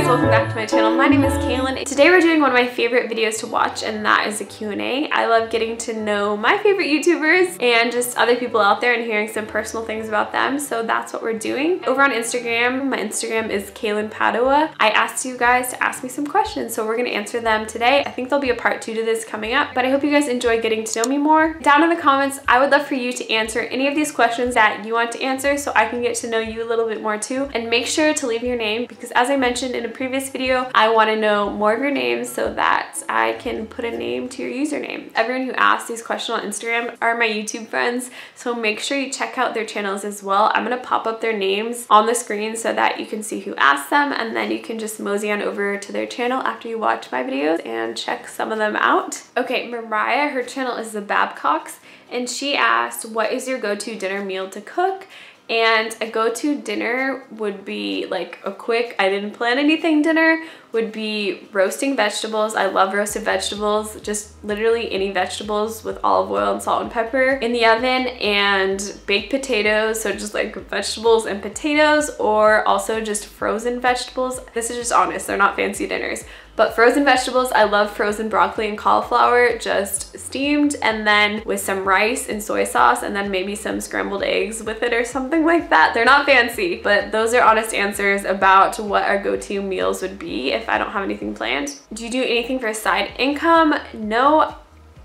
Welcome back to my channel. My name is Kaylin. Today we're doing one of my favorite videos to watch, and that is a Q&A. I love getting to know my favorite YouTubers and just other people out there and hearing some personal things about them, so that's what we're doing. Over on Instagram, my Instagram is Kaylin Padua. I asked you guys to ask me some questions, so we're going to answer them today. I think there'll be a part 2 to this coming up, but I hope you guys enjoy getting to know me more. Down in the comments, I would love for you to answer any of these questions that you want to answer so I can get to know you a little bit more too. And make sure to leave your name, because as I mentioned in a previous video, I want to know more of your names so that I can put a name to your username. Everyone who asks these questions on Instagram are my YouTube friends, so make sure you check out their channels as well. I'm going to pop up their names on the screen so that you can see who asked them, and then you can just mosey on over to their channel after you watch my videos and check some of them out. Okay, Mariah, her channel is the Babcocks, and she asked, what is your go-to dinner meal to cook? And a go-to dinner would be like a quick, I didn't plan anything dinner, would be roasting vegetables. I love roasted vegetables, just literally any vegetables with olive oil and salt and pepper in the oven, and baked potatoes, so just like vegetables and potatoes, or also just frozen vegetables. This is just honest, they're not fancy dinners. But frozen vegetables, I love frozen broccoli and cauliflower, just steamed, and then with some rice and soy sauce, and then maybe some scrambled eggs with it or something like that. They're not fancy, but those are honest answers about what our go-to meals would be if I don't have anything planned. Do you do anything for a side income? No.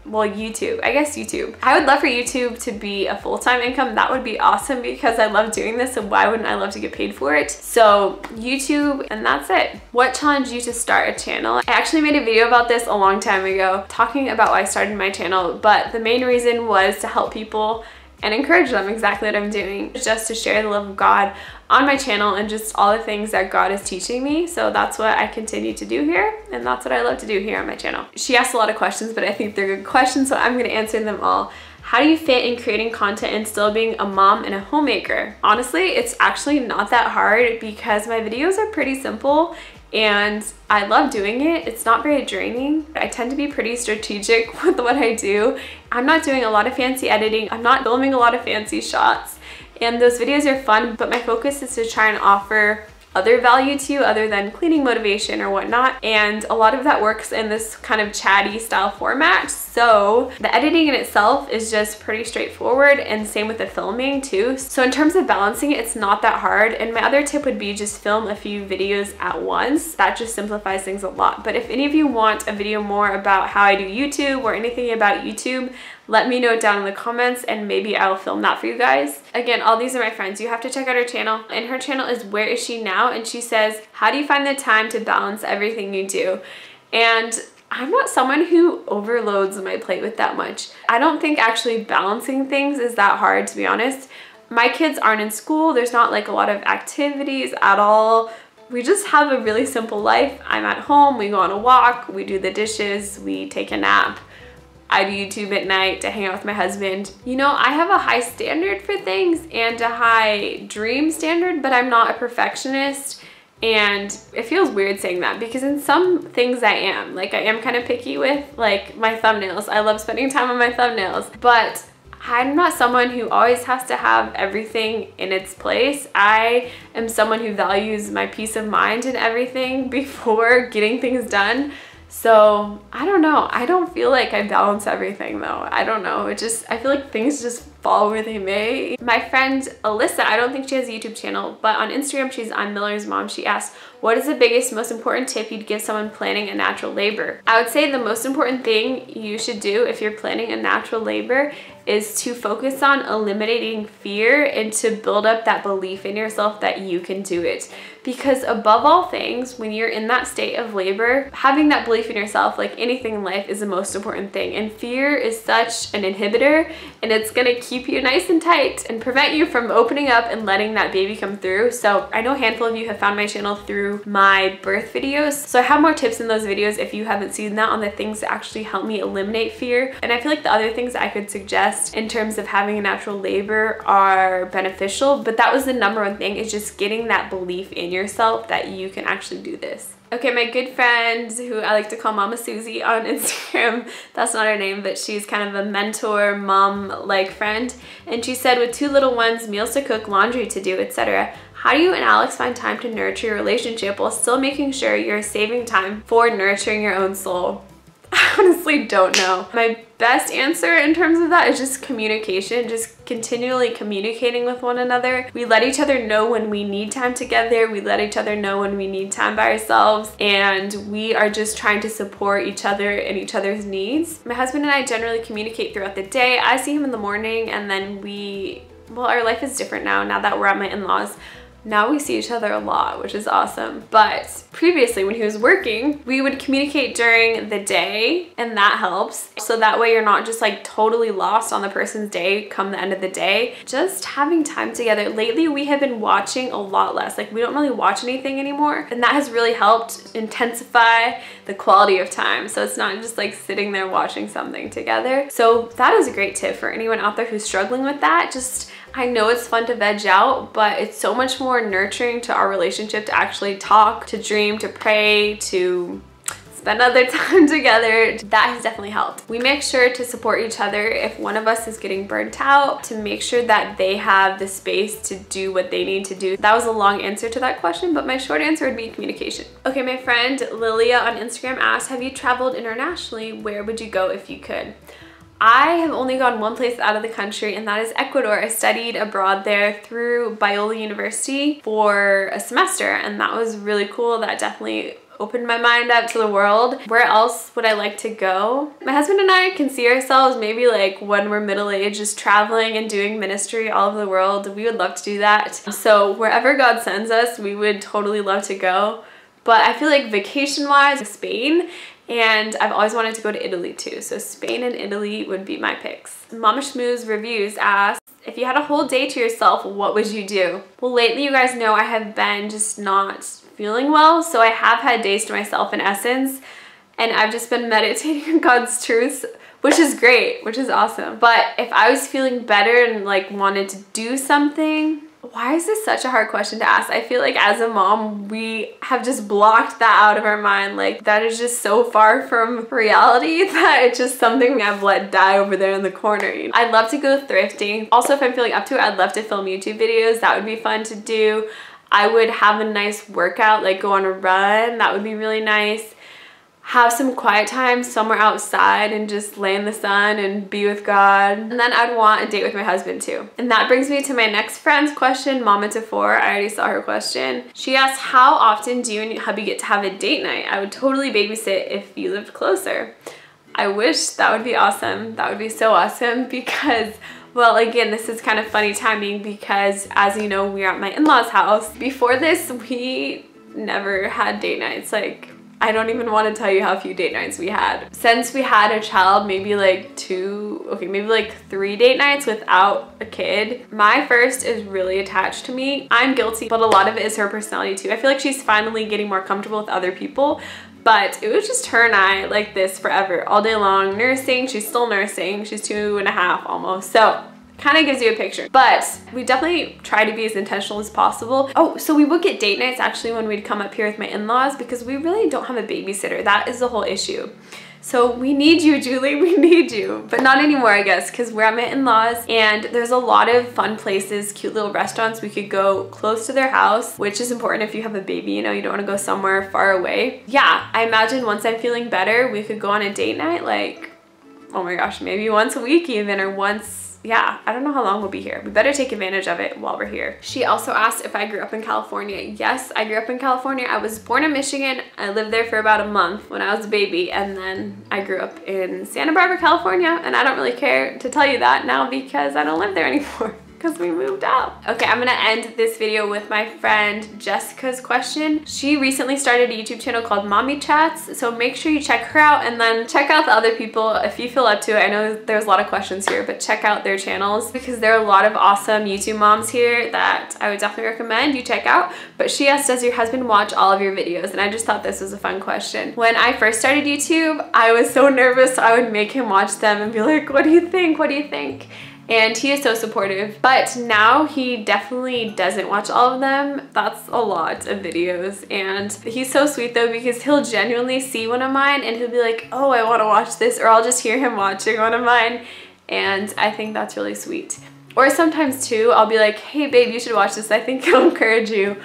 Well, YouTube. I guess YouTube. I would love for YouTube to be a full-time income. That would be awesome because I love doing this, so why wouldn't I love to get paid for it? So YouTube, and that's it. What challenged you to start a channel? I actually made a video about this a long time ago, talking about why I started my channel, but the main reason was to help people and encourage them, exactly what I'm doing, just to share the love of God on my channel and just all the things that God is teaching me. So that's what I continue to do here, and that's what I love to do here on my channel. She asked a lot of questions, but I think they're good questions, so I'm gonna answer them all. How do you fit in creating content and still being a mom and a homemaker? Honestly, it's actually not that hard because my videos are pretty simple and I love doing it. It's not very draining. I tend to be pretty strategic with what I do. I'm not doing a lot of fancy editing. I'm not filming a lot of fancy shots. And those videos are fun, but my focus is to try and offer other value to you other than cleaning motivation or whatnot, and a lot of that works in this kind of chatty style format. So the editing in itself is just pretty straightforward, and same with the filming too. So in terms of balancing it, it's not that hard. And my other tip would be just film a few videos at once. That just simplifies things a lot. But if any of you want a video more about how I do YouTube or anything about YouTube, let me know down in the comments and maybe I'll film that for you guys. Again, all these are my friends. You have to check out her channel, and her channel is Where Is She Now? And she says, how do you find the time to balance everything you do? And I'm not someone who overloads my plate with that much. I don't think actually balancing things is that hard, to be honest. My kids aren't in school. There's not like a lot of activities at all. We just have a really simple life. I'm at home, we go on a walk, we do the dishes, we take a nap. I do YouTube at night to hang out with my husband. You know, I have a high standard for things and a high dream standard, but I'm not a perfectionist. And it feels weird saying that because in some things I am. Like, I am kind of picky with like my thumbnails. I love spending time on my thumbnails, but I'm not someone who always has to have everything in its place. I am someone who values my peace of mind and everything before getting things done. So I don't know. I don't feel like I balance everything though. I don't know. I feel like things just fall where they may. My friend Alyssa, I don't think she has a YouTube channel, but on Instagram she's I'm Miller's Mom. She asked, what is the biggest, most important tip you'd give someone planning a natural labor? I would say the most important thing you should do if you're planning a natural labor is to focus on eliminating fear and to build up that belief in yourself that you can do it. Because above all things, when you're in that state of labor, having that belief in yourself, like anything in life, is the most important thing. And fear is such an inhibitor, and it's gonna keep you nice and tight and prevent you from opening up and letting that baby come through. So I know a handful of you have found my channel through my birth videos. So I have more tips in those videos if you haven't seen that, on the things that actually help me eliminate fear. And I feel like the other things I could suggest in terms of having a natural labor are beneficial, but that was the number one thing, is just getting that belief in yourself that you can actually do this. Okay, my good friend, who I like to call Mama Susie on Instagram, that's not her name, but she's kind of a mentor, mom-like friend, and she said, with 2 little ones, meals to cook, laundry to do, etc., How do you and Alex find time to nurture your relationship while still making sure you're saving time for nurturing your own soul? I honestly don't know. My best answer in terms of that is just communication, just continually communicating with one another. We let each other know when we need time together. We let each other know when we need time by ourselves, and we are just trying to support each other and each other's needs. My husband and I generally communicate throughout the day. I see him in the morning, and then well, our life is different now that we're at my in-laws. Now we see each other a lot, which is awesome. But previously when he was working, we would communicate during the day, and that helps. So that way you're not just like totally lost on the person's day come the end of the day. Just having time together. Lately we have been watching a lot less. Like we don't really watch anything anymore. And that has really helped intensify the quality of time. So it's not just like sitting there watching something together. So that is a great tip for anyone out there who's struggling with that. I know it's fun to veg out, but it's so much more nurturing to our relationship to actually talk, to dream, to pray, to spend other time together. That has definitely helped. We make sure to support each other if one of us is getting burnt out, to make sure that they have the space to do what they need to do. That was a long answer to that question, but my short answer would be communication. Okay, my friend Lilia on Instagram asked, have you traveled internationally? Where would you go if you could? I have only gone one place out of the country, and that is Ecuador. I studied abroad there through Biola University for a semester, and that was really cool. That definitely opened my mind up to the world. Where else would I like to go? My husband and I can see ourselves maybe like when we're middle-aged just traveling and doing ministry all over the world. We would love to do that. So wherever God sends us, we would totally love to go. But I feel like vacation-wise, Spain. And I've always wanted to go to Italy too. So Spain and Italy would be my picks. Mama Schmooze Reviews asks, if you had a whole day to yourself, what would you do? Well, lately you guys know I have been just not feeling well. So I have had days to myself in essence. And I've just been meditating on God's truths, which is great, which is awesome. But if I was feeling better and like wanted to do something, why is this such a hard question to ask? I feel like as a mom, we have just blocked that out of our mind. Like that is just so far from reality that it's just something I've let die over there in the corner. I'd love to go thrifting. Also, if I'm feeling up to it, I'd love to film YouTube videos. That would be fun to do. I would have a nice workout, like go on a run. That would be really nice. Have some quiet time somewhere outside and just lay in the sun and be with God. And then I'd want a date with my husband too. And that brings me to my next friend's question, Mama to 4. I already saw her question. She asked, how often do you and your hubby get to have a date night? I would totally babysit if you lived closer. I wish. That would be awesome. That would be so awesome because, well, again, this is kind of funny timing because as you know, we are at my in-laws' house. Before this, we never had date nights. Like, I don't even want to tell you how few date nights we had. Since we had a child, maybe like 3 date nights without a kid. My first is really attached to me. I'm guilty, but a lot of it is her personality too. I feel like she's finally getting more comfortable with other people, but it was just her and I like this forever, all day long, nursing. She's still nursing. She's 2.5 almost. So kind of gives you a picture, but we definitely try to be as intentional as possible. Oh, so we would get date nights actually when we'd come up here with my in-laws because we really don't have a babysitter. That is the whole issue. So we need you, Julie, we need you. But not anymore, I guess, because we're at my in-laws and there's a lot of fun places, cute little restaurants. We could go close to their house, which is important if you have a baby, you know, you don't want to go somewhere far away. Yeah, I imagine once I'm feeling better, we could go on a date night, like, oh my gosh, maybe once a week even, or once. Yeah, I don't know how long we'll be here. We better take advantage of it while we're here. She also asked if I grew up in California. Yes, I grew up in California. I was born in Michigan. I lived there for about a month when I was a baby, and then I grew up in Santa Barbara, California, and I don't really care to tell you that now because I don't live there anymore. Because we moved out. Okay, I'm gonna end this video with my friend Jessica's question. She recently started a YouTube channel called Mommy Chats, so make sure you check her out and then check out the other people if you feel up to it. I know there's a lot of questions here, but check out their channels because there are a lot of awesome YouTube moms here that I would definitely recommend you check out. But she asked, does your husband watch all of your videos? And I just thought this was a fun question. When I first started YouTube, I was so nervous, so I would make him watch them and be like, what do you think? What do you think? And he is so supportive, but now he definitely doesn't watch all of them. That's a lot of videos, and he's so sweet though because he'll genuinely see one of mine and he'll be like, oh, I want to watch this, or I'll just hear him watching one of mine, and I think that's really sweet. Or sometimes too, I'll be like, hey babe, you should watch this, I think it'll encourage you.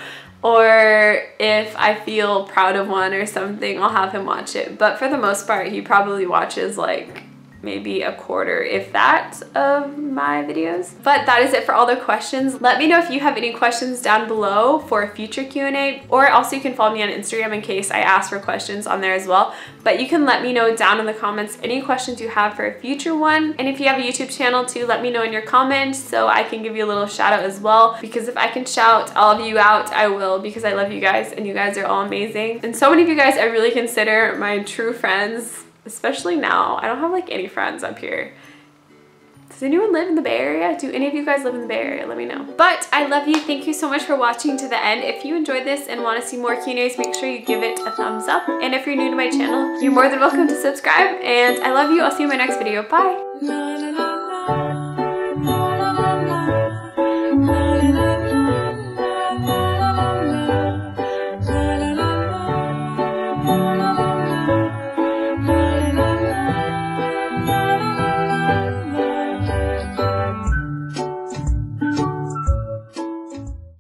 Or if I feel proud of one or something, I'll have him watch it. But for the most part, he probably watches like maybe a quarter, if that, of my videos. But that is it for all the questions. Let me know if you have any questions down below for a future Q&A, or also you can follow me on Instagram in case I ask for questions on there as well. But you can let me know down in the comments any questions you have for a future one. And if you have a YouTube channel too, let me know in your comments so I can give you a little shout out as well, because if I can shout all of you out, I will, because I love you guys and you guys are all amazing. And so many of you guys I really consider my true friends. Especially now, I don't have like any friends up here. Does anyone live in the Bay Area? Do any of you guys live in the Bay Area? Let me know. But I love you. Thank you so much for watching to the end. If you enjoyed this and want to see more Q&As, make sure you give it a thumbs up. And if you're new to my channel, you're more than welcome to subscribe. And I love you. I'll see you in my next video. Bye.